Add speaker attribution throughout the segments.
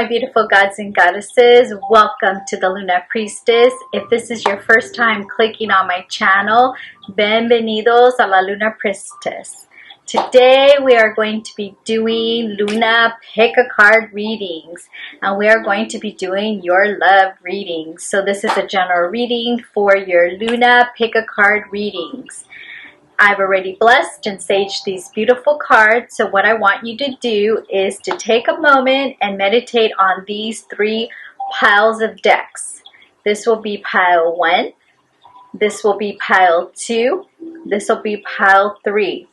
Speaker 1: my beautiful gods and goddesses. Welcome to the Lunar Priestess. If this is your first time clicking on my channel, bienvenidos a la Lunar Priestess. Today we are going to be doing Lunar Pick a Card readings, and we are going to be doing your love readings. So this is a general reading for your Lunar Pick a Card readings. I've already blessed and saged these beautiful cards, so what I want you to do is to take a moment and meditate on these three piles of decks. This will be pile 1, this will be pile 2, this will be pile 3.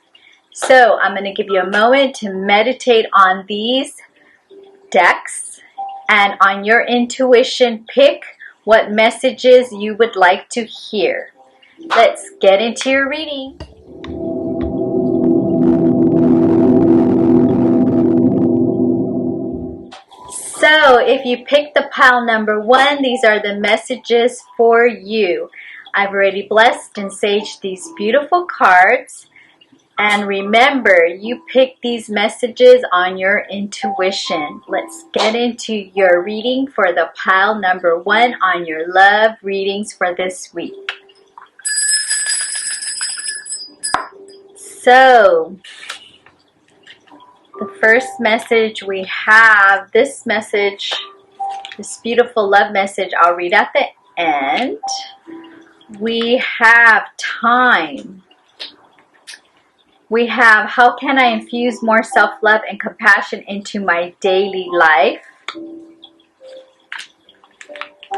Speaker 1: So I'm going to give you a moment to meditate on these decks, and on your intuition, pick what messages you would like to hear. Let's get into your reading. So if you picked the pile number 1, these are the messages for you. I've already blessed and saged these beautiful cards. And remember, you pick these messages on your intuition. Let's get into your reading for the pile number 1 on your love readings for this week. So, the first message we have, this message, this beautiful love message, I'll read at the end. We have time. We have, how can I infuse more self-love and compassion into my daily life?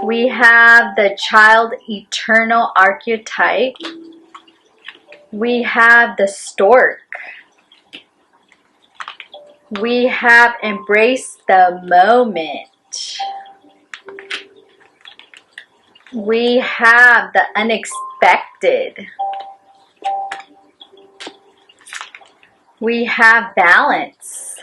Speaker 1: We have the child eternal archetype. We have the stork. We have embraced the moment. We have the unexpected. We have balance.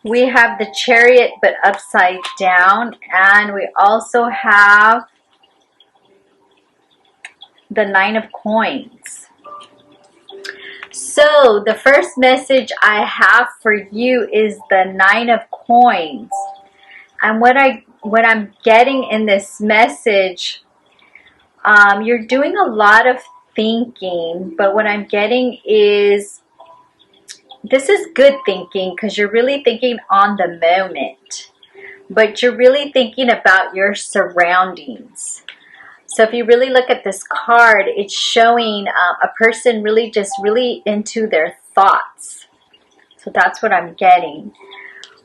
Speaker 1: We have the chariot but upside down, and we also have the 9 of coins. So the first message I have for you is the 9 of coins. And what I'm getting in this message, you're doing a lot of thinking, but what I'm getting is this is good thinking because you're really thinking on the moment, but you're really thinking about your surroundings. So if you really look at this card, it's showing a person really into their thoughts. So that's what I'm getting.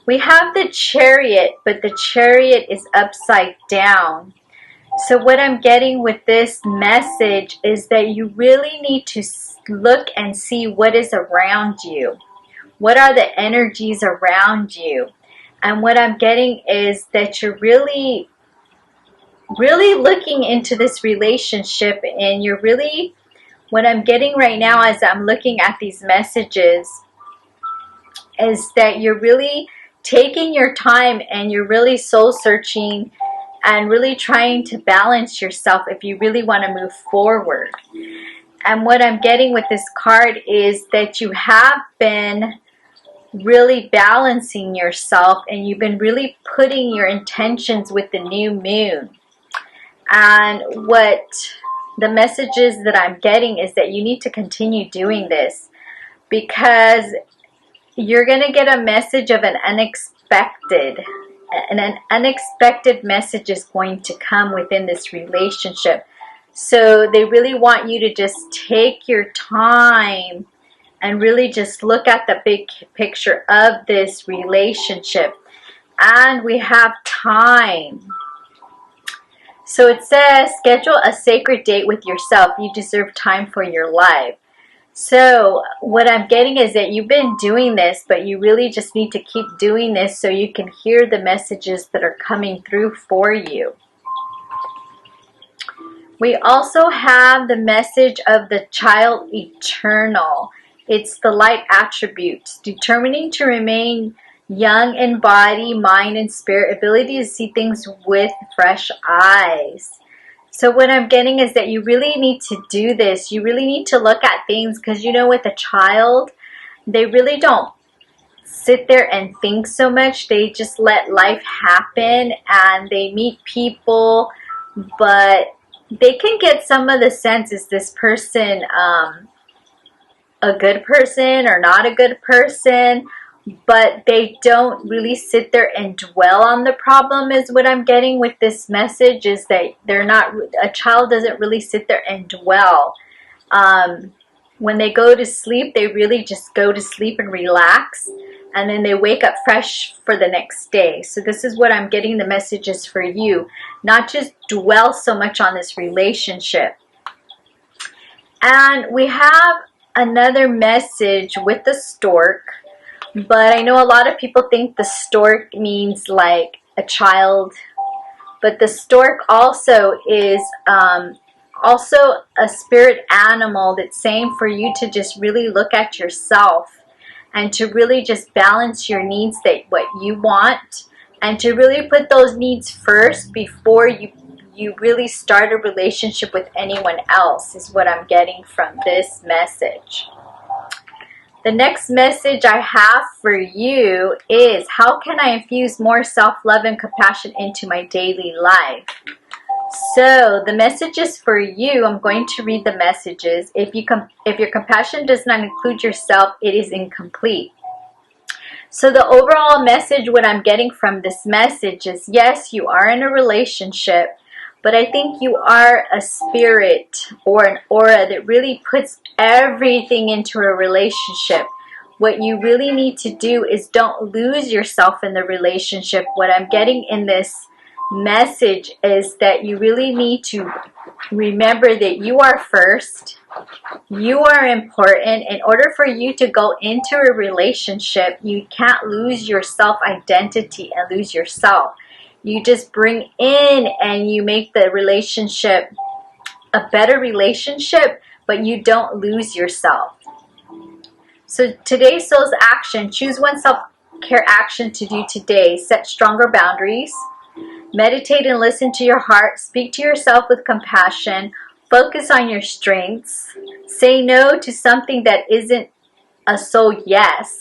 Speaker 1: We have the chariot, but the chariot is upside down. So what I'm getting with this message is that you really need to look and see what is around you. What are the energies around you? And what I'm getting is that you're really looking into this relationship, and you're really, what I'm getting right now as I'm looking at these messages is that you're really taking your time and you're really soul searching and really trying to balance yourself if you really want to move forward. And what I'm getting with this card is that you have been really balancing yourself, and you've been really putting your intentions with the new moon. And what the messages that I'm getting is that you need to continue doing this, because you're going to get a message of an unexpected message is going to come within this relationship. So they really want you to just take your time and really just look at the big picture of this relationship. And we have time. So it says, schedule a sacred date with yourself. You deserve time for your life. So what I'm getting is that you've been doing this, but you really just need to keep doing this so you can hear the messages that are coming through for you. We also have the message of the child eternal. It's the light attributes, determining to remain young in body, mind, and spirit, ability to see things with fresh eyes. So what I'm getting is that you really need to do this. You really need to look at things, because you know, with a child, they really don't sit there and think so much. They just let life happen and they meet people, but they can get some of the sense, is this person a good person or not a good person? But they don't really sit there and dwell on the problem, is what I'm getting with this message, is that they're not, a child doesn't really sit there and dwell. When they go to sleep, they really just go to sleep and relax, and then they wake up fresh for the next day. So this is what I'm getting the messages for you. Not just dwell so much on this relationship. And we have another message with the stork. But I know a lot of people think the stork means like a child. But the stork also is also a spirit animal that's saying for you to just really look at yourself and to really just balance your needs, that what you want, and to really put those needs first before you really start a relationship with anyone else, is what I'm getting from this message. The next message I have for you is, how can I infuse more self-love and compassion into my daily life? So the messages for you, I'm going to read the messages. If your compassion does not include yourself, it is incomplete. So the overall message, what I'm getting from this message is, yes, you are in a relationship, but I think you are a spirit or an aura that really puts everything into a relationship. What you really need to do is don't lose yourself in the relationship. What I'm getting in this message is that you really need to remember that you are first. You are important. In order for you to go into a relationship, you can't lose your self-identity and lose yourself. You just bring in and you make the relationship a better relationship, but you don't lose yourself. So today's soul's action: choose one self-care action to do today. Set stronger boundaries. Meditate and listen to your heart. Speak to yourself with compassion. Focus on your strengths. Say no to something that isn't a soul yes.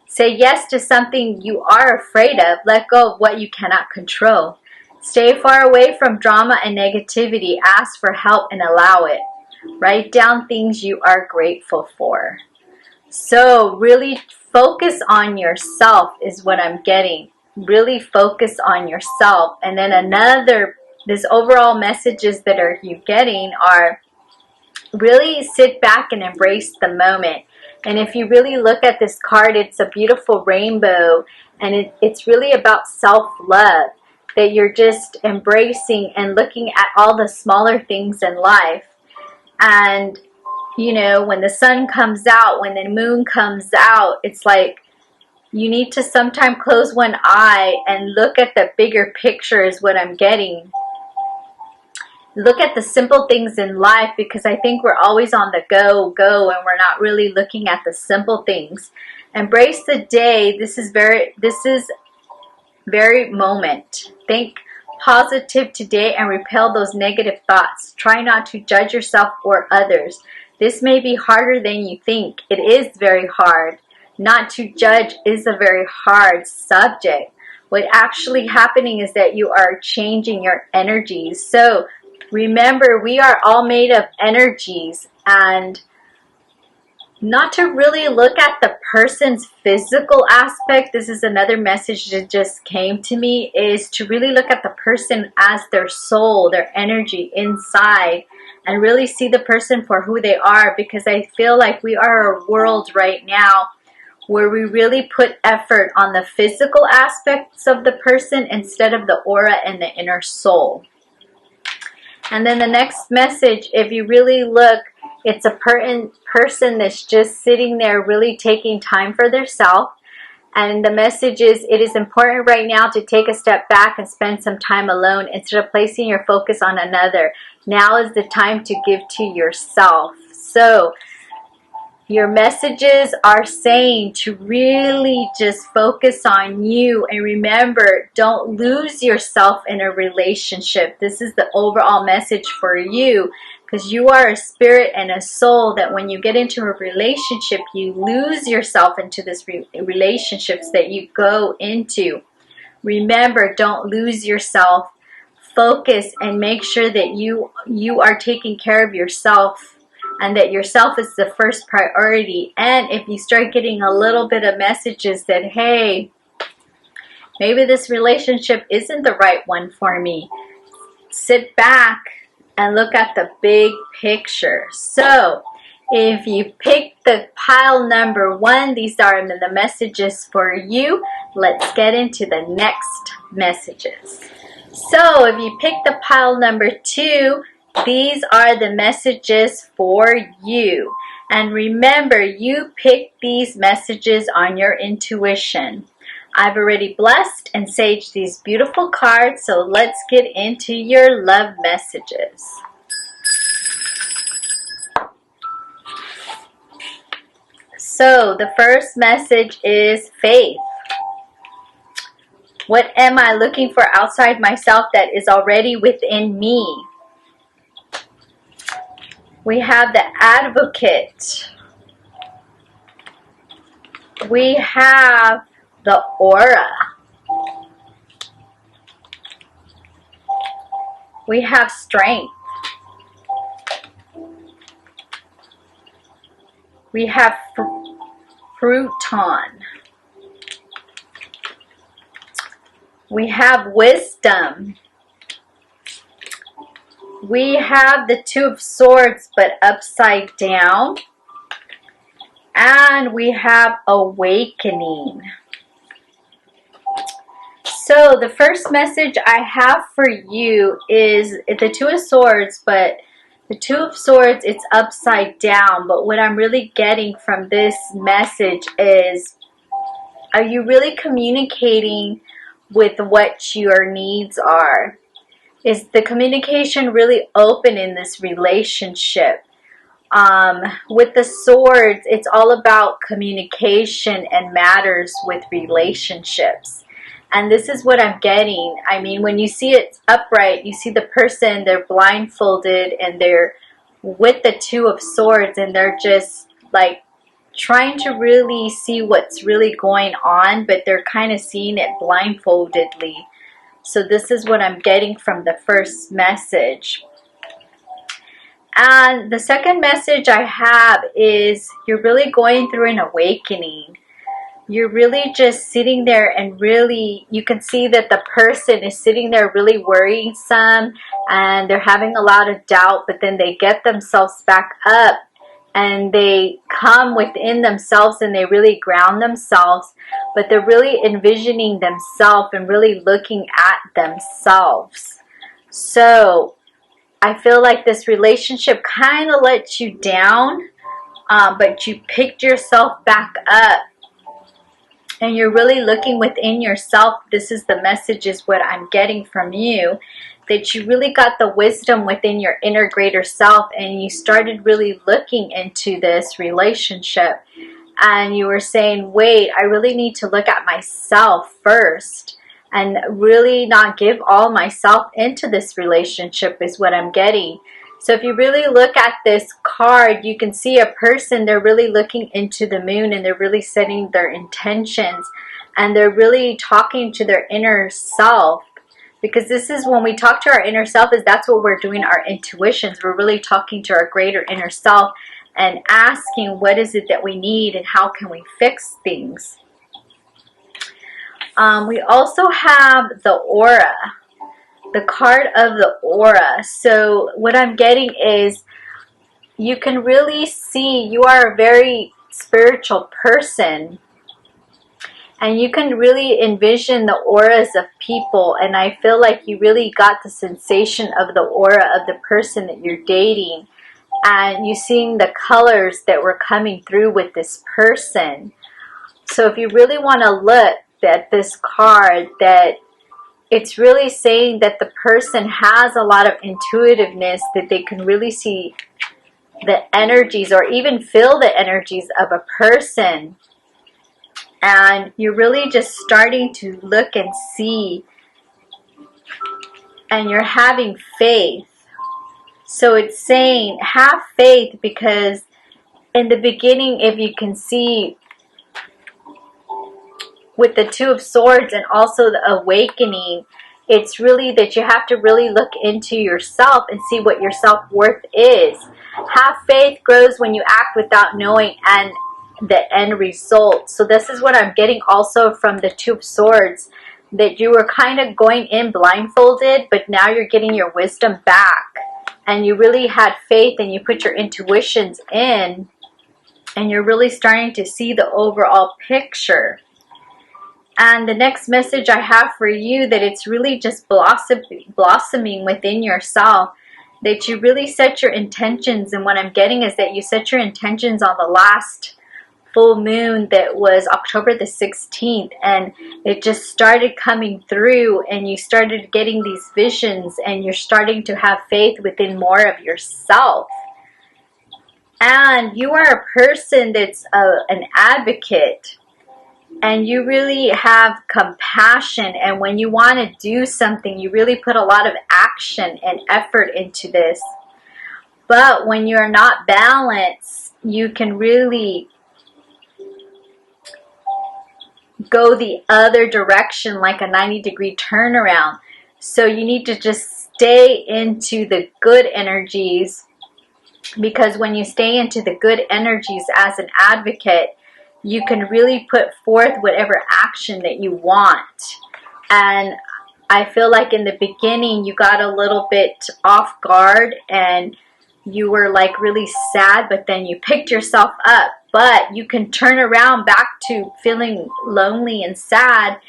Speaker 1: Say yes to something you are afraid of. Let go of what you cannot control. Stay far away from drama and negativity. Ask for help and allow it. Write down things you are grateful for. So really focus on yourself is what I'm getting. Really focus on yourself. And then this overall messages that you getting are, really sit back and embrace the moment. And if you really look at this card, it's a beautiful rainbow, and it's really about self-love, that you're just embracing and looking at all the smaller things in life. And, you know, when the sun comes out, when the moon comes out, it's like you need to sometime close one eye and look at the bigger picture is what I'm getting. Look at the simple things in life, because I think we're always on the go, and we're not really looking at the simple things. Embrace the day. This is very moment. Think positive today and repel those negative thoughts. Try not to judge yourself or others. This may be harder than you think. It is very hard. Not to judge is a very hard subject. What actually happening is that you are changing your energies. So remember, we are all made of energies, and not to really look at the person's physical aspect. This is another message that just came to me, is to really look at the person as their soul, their energy inside, and really see the person for who they are, because I feel like we are a world right now where we really put effort on the physical aspects of the person instead of the aura and the inner soul. And then the next message, if you really look, it's a person that's just sitting there really taking time for themselves. And the message is, it is important right now to take a step back and spend some time alone instead of placing your focus on another. Now is the time to give to yourself. So your messages are saying to really just focus on you, and remember, don't lose yourself in a relationship. This is the overall message for you, because you are a spirit and a soul that when you get into a relationship, you lose yourself into this relationships that you go into. Remember, don't lose yourself. Focus and make sure that you are taking care of yourself, and that yourself is the first priority. And if you start getting a little bit of messages that, hey, maybe this relationship isn't the right one for me, sit back and look at the big picture. So if you pick the pile number 1, these are the messages for you. Let's get into the next messages. So if you pick the pile number 2, these are the messages for you. And remember, you pick these messages on your intuition. I've already blessed and saged these beautiful cards, so let's get into your love messages. So the first message is faith. What am I looking for outside myself that is already within me? We have the Advocate. We have the Aura. We have Strength. We have Fruiton. We have Wisdom. We have the Two of Swords, but upside down. And we have Awakening. So the first message I have for you is the Two of Swords, but the Two of Swords, it's upside down. But what I'm really getting from this message is, are you really communicating with what your needs are? Is the communication really open in this relationship? With the Swords, it's all about communication and matters with relationships. And this is what I'm getting. I mean, when you see it upright, you see the person, they're blindfolded and they're with the Two of Swords, and they're just like trying to really see what's really going on, but they're kind of seeing it blindfoldedly. So this is what I'm getting from the first message. And the second message I have is, you're really going through an awakening. You're really just sitting there and really, you can see that the person is sitting there really worrying some, and they're having a lot of doubt, but then they get themselves back up and they come within themselves and they really ground themselves, but they're really envisioning themselves and really looking at themselves. So I feel like this relationship kind of let you down, but you picked yourself back up. And you're really looking within yourself. This is the message, is what I'm getting from you. That you really got the wisdom within your inner greater self. And you started really looking into this relationship. And you were saying, wait, I really need to look at myself first. And really not give all myself into this relationship, is what I'm getting. So if you really look at this card, you can see a person, they're really looking into the moon and they're really setting their intentions. And they're really talking to their inner self. Because this is when we talk to our inner self, is that's what we're doing, our intuitions. We're really talking to our greater inner self and asking what is it that we need and how can we fix things. We also have the Aura. The card of the Aura. So what I'm getting is, you can really see you are a very spiritual person, and you can really envision the auras of people. And I feel like you really got the sensation of the aura of the person that you're dating, and you seeing the colors that were coming through with this person. So if you really want to look at this card, that it's really saying that the person has a lot of intuitiveness, that they can really see the energies or even feel the energies of a person. And you're really just starting to look and see, and you're having faith. So it's saying have faith, because in the beginning, if you can see with the Two of Swords and also the awakening, it's really that you have to really look into yourself and see what your self-worth is. Have faith grows when you act without knowing and the end result. So this is what I'm getting also from the Two of Swords, that you were kind of going in blindfolded, but now you're getting your wisdom back. And you really had faith and you put your intuitions in, and you're really starting to see the overall picture. And the next message I have for you, that it's really just blossoming within yourself, that you really set your intentions. And what I'm getting is that you set your intentions on the last full moon, that was October the 16th, and it just started coming through, and you started getting these visions, and you're starting to have faith within more of yourself. And you are a person that's an advocate. And you really have compassion, and when you want to do something, you really put a lot of action and effort into this. But when you're not balanced, you can really go the other direction, like a 90-degree turnaround. So you need to just stay into the good energies, because when you stay into the good energies as an advocate, you can really put forth whatever action that you want. And I feel like in the beginning you got a little bit off guard and you were like really sad, but then you picked yourself up. But you can turn around back to feeling lonely and sad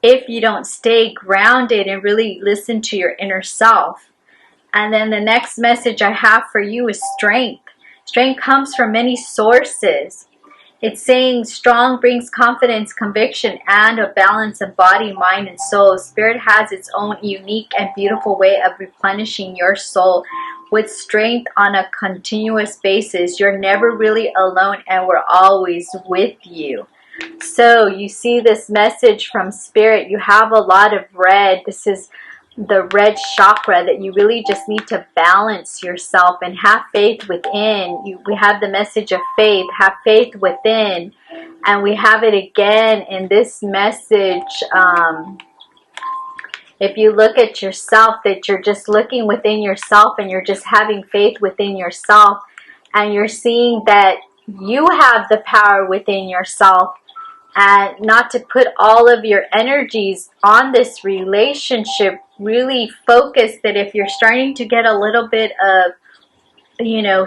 Speaker 1: if you don't stay grounded and really listen to your inner self. And then the next message I have for you is strength. Strength comes from many sources. It's saying strong brings confidence, conviction, and a balance of body, mind, and soul. Spirit has its own unique and beautiful way of replenishing your soul with strength on a continuous basis. You're never really alone, and we're always with you. So you see this message from Spirit. You have a lot of red. This is the red chakra, that you really just need to balance yourself and have faith within. We have the message of faith, have faith within, and we have it again in this message. If you look at yourself, that you're just looking within yourself and you're just having faith within yourself, and you're seeing that you have the power within yourself, and not to put all of your energies on this relationship. Really focus that if you're starting to get a little bit of,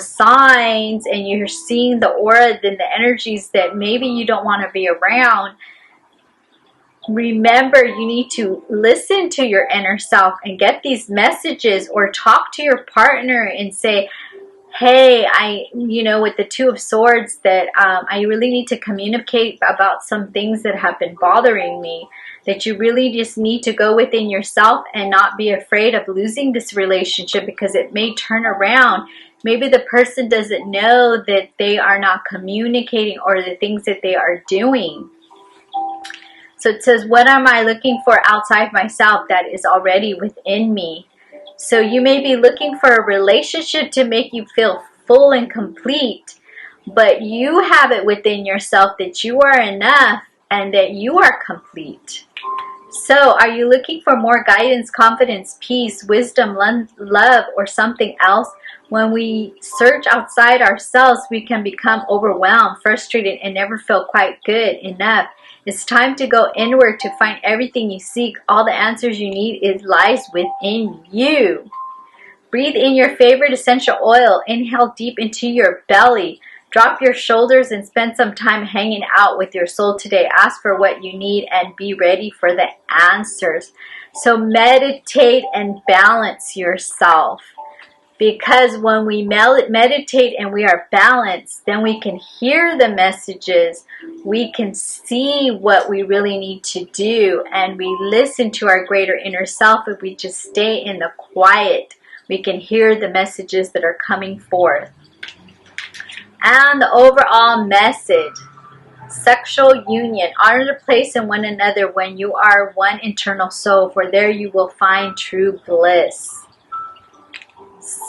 Speaker 1: signs, and you're seeing the aura and the energies that maybe you don't want to be around, remember you need to listen to your inner self and get these messages, or talk to your partner and say, hey, with the Two of Swords, that I really need to communicate about some things that have been bothering me. That you really just need to go within yourself and not be afraid of losing this relationship, because it may turn around. Maybe the person doesn't know that they are not communicating, or the things that they are doing. So it says, what am I looking for outside myself that is already within me? So you may be looking for a relationship to make you feel full and complete, but you have it within yourself that you are enough and that you are complete. So are you looking for more guidance, confidence, peace, wisdom, love, or something else? When we search outside ourselves, we can become overwhelmed, frustrated, and never feel quite good enough. It's time to go inward to find everything you seek. All the answers you need lies within you. Breathe in your favorite essential oil. Inhale deep into your belly. Drop your shoulders and spend some time hanging out with your soul today. Ask for what you need and be ready for the answers. So meditate and balance yourself. Because when we meditate and we are balanced, then we can hear the messages. We can see what we really need to do. And we listen to our greater inner self. If we just stay in the quiet, we can hear the messages that are coming forth. And the overall message: sexual union. Honor the place in one another when you are one internal soul, for there you will find true bliss.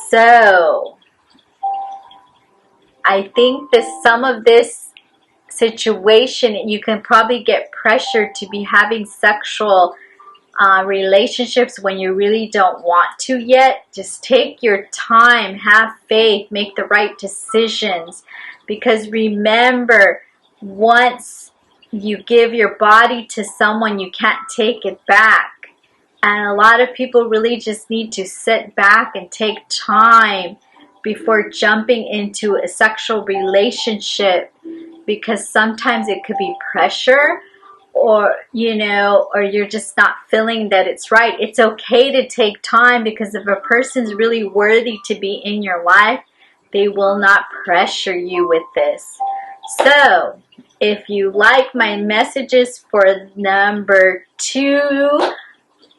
Speaker 1: So I think that some of this situation, you can probably get pressured to be having sexual relationships when you really don't want to yet. Just take your time, have faith, make the right decisions. Because remember, once you give your body to someone, you can't take it back. And a lot of people really just need to sit back and take time before jumping into a sexual relationship, because sometimes it could be pressure, or or you're just not feeling that it's right. It's okay to take time, because if a person's really worthy to be in your life, they will not pressure you with this. So if you like my messages for number 2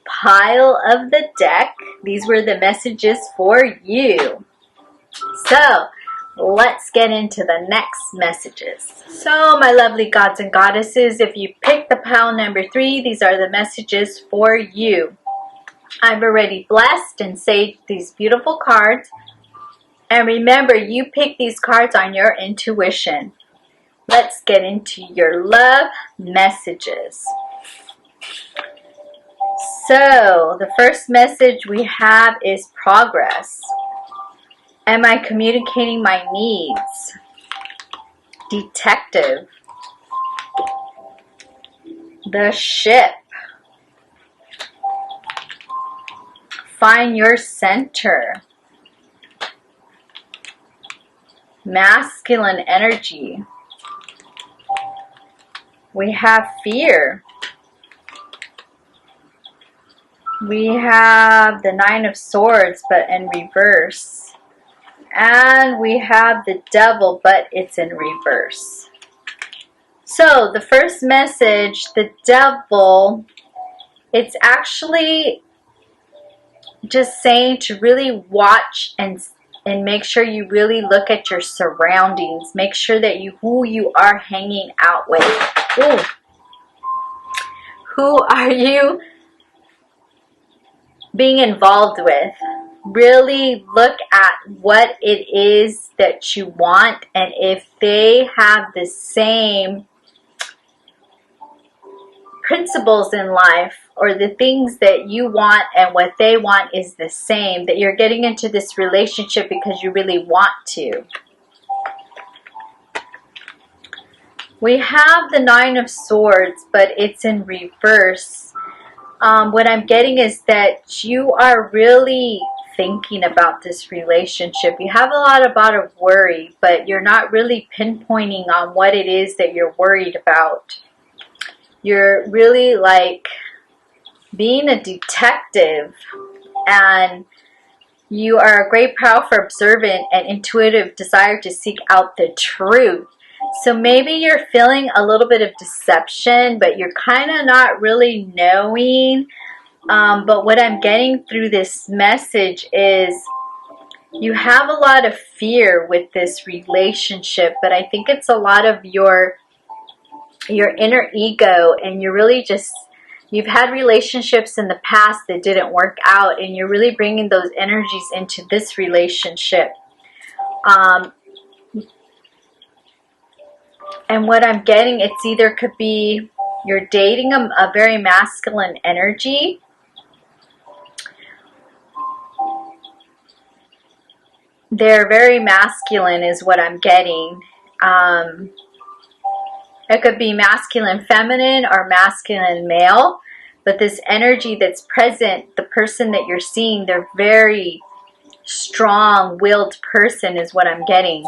Speaker 1: pile of the deck, these were the messages for you. So let's get into the next messages. So my lovely gods and goddesses, if you picked the pile number 3, these are the messages for you. I've already blessed and saved these beautiful cards. And remember, you pick these cards on your intuition. Let's get into your love messages. So the first message we have is progress. Am I communicating my needs? Detective. The ship. Find your center. Masculine energy. We have fear. We have the 9 of Swords, but in reverse. And we have the Devil, but it's in reverse. So the first message, the Devil, it's actually just saying to really watch and make sure you really look at your surroundings. Make sure that who you are hanging out with. Ooh. Who are you being involved with? Really look at what it is that you want, and if they have the same principles in life, or the things that you want and what they want is the same, that you're getting into this relationship because you really want to. We have the 9 of Swords, but it's in reverse. What I'm getting is that you are really thinking about this relationship. You have a lot of worry, but you're not really pinpointing on what it is that you're worried about. You're really like being a detective, and you are a great, powerful, observant, and intuitive desire to seek out the truth. So maybe you're feeling a little bit of deception, but you're kind of not really knowing. But what I'm getting through this message is you have a lot of fear with this relationship, but I think it's a lot of your inner ego, and you're really just, you've had relationships in the past that didn't work out, and you're really bringing those energies into this relationship. And what I'm getting, it's either could be you're dating a very masculine energy. They're very masculine is what I'm getting. It could be masculine feminine or masculine male. But this energy that's present, the person that you're seeing, they're very strong-willed person is what I'm getting.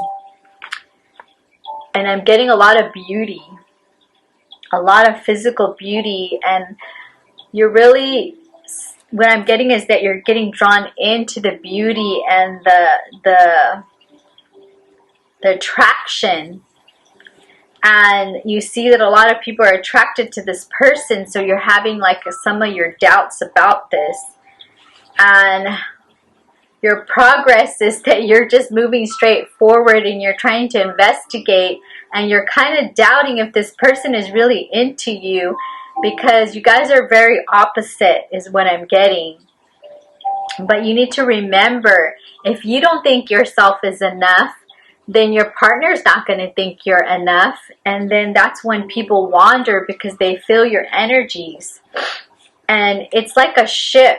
Speaker 1: And I'm getting a lot of beauty, a lot of physical beauty, and you're really, what I'm getting is that you're getting drawn into the beauty and the attraction. And you see that a lot of people are attracted to this person, so you're having like some of your doubts about this. And your progress is that you're just moving straight forward, and you're trying to investigate, and you're kind of doubting if this person is really into you, because you guys are very opposite is what I'm getting. But you need to remember, if you don't think yourself is enough, then your partner's not going to think you're enough. And then that's when people wander because they feel your energies. And it's like a ship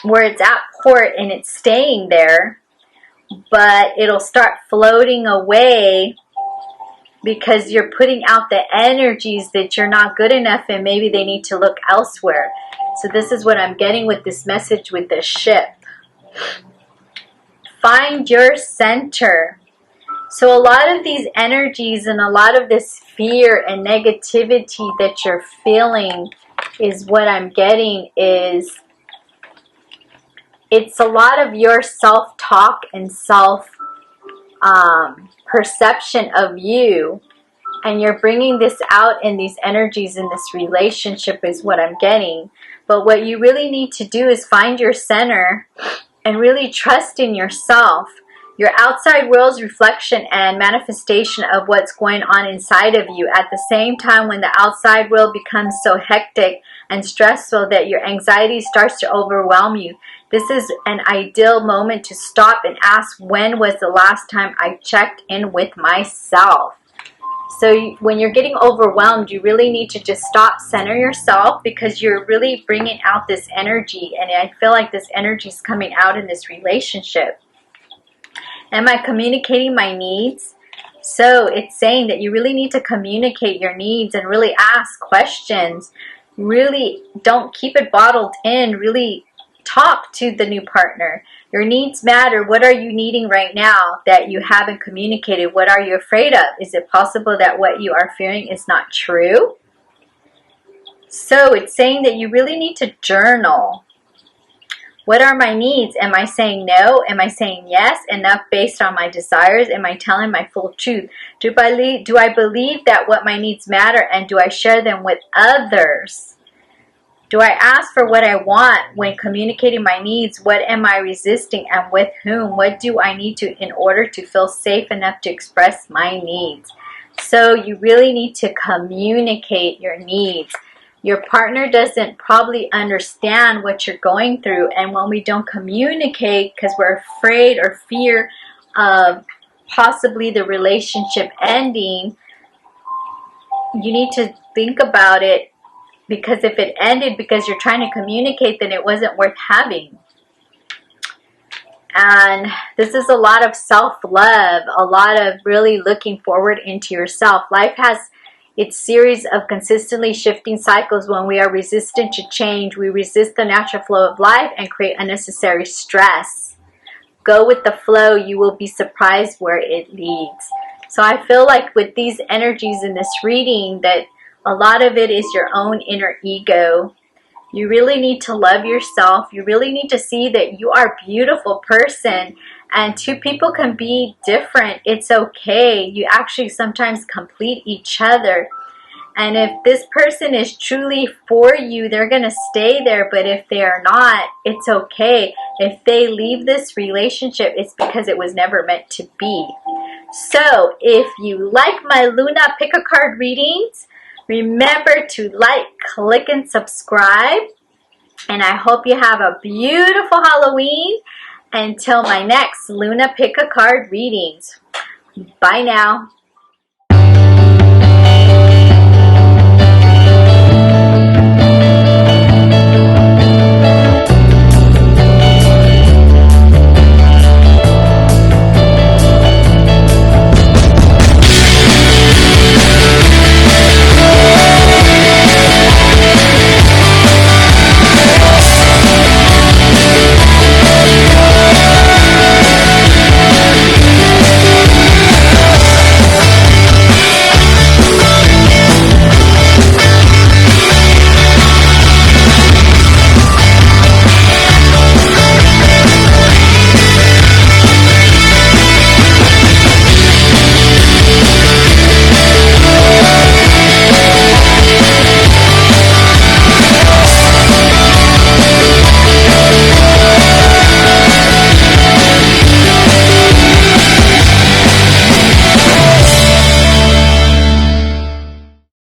Speaker 1: where it's at port and it's staying there, but it'll start floating away because you're putting out the energies that you're not good enough and maybe they need to look elsewhere. So this is what I'm getting with this message with the ship. Find your center. So a lot of these energies and a lot of this fear and negativity that you're feeling is what I'm getting is it's a lot of your self-talk and self-perception of you, and you're bringing this out in these energies in this relationship is what I'm getting. But what you really need to do is find your center and really trust in yourself. Your outside world's reflection and manifestation of what's going on inside of you. At the same time, when the outside world becomes so hectic and stressful that your anxiety starts to overwhelm you, this is an ideal moment to stop and ask, when was the last time I checked in with myself? So when you're getting overwhelmed, you really need to just stop, center yourself, because you're really bringing out this energy. And I feel like this energy is coming out in this relationship. Am I communicating my needs? So it's saying that you really need to communicate your needs and really ask questions. Really don't keep it bottled in. Really talk to the new partner. Your needs matter. What are you needing right now that you haven't communicated? What are you afraid of? Is it possible that what you are fearing is not true? So it's saying that you really need to journal. What are my needs? Am I saying no? Am I saying yes? Enough based on my desires? Am I telling my full truth? Do I believe that what my needs matter, and do I share them with others? Do I ask for what I want when communicating my needs? What am I resisting, and with whom? What do I need to in order to feel safe enough to express my needs? So you really need to communicate your needs. Your partner doesn't probably understand what you're going through, and when we don't communicate because we're afraid or fear of possibly the relationship ending, you need to think about it. Because if it ended because you're trying to communicate, then it wasn't worth having. And this is a lot of self-love, a lot of really looking forward into yourself. Life has its series of consistently shifting cycles. When we are resistant to change, we resist the natural flow of life and create unnecessary stress. Go with the flow. You will be surprised where it leads. So I feel like with these energies in this reading that a lot of it is your own inner ego. You really need to love yourself. You really need to see that you are a beautiful person, and two people can be different. It's okay. You actually sometimes complete each other. And if this person is truly for you, they're going to stay there. But if they are not, it's okay. If they leave this relationship, it's because it was never meant to be. So if you like my Lunar Pick a Card readings, remember to like, click, and subscribe. And I hope you have a beautiful Halloween. Until my next Lunar Pick a Card readings. Bye now.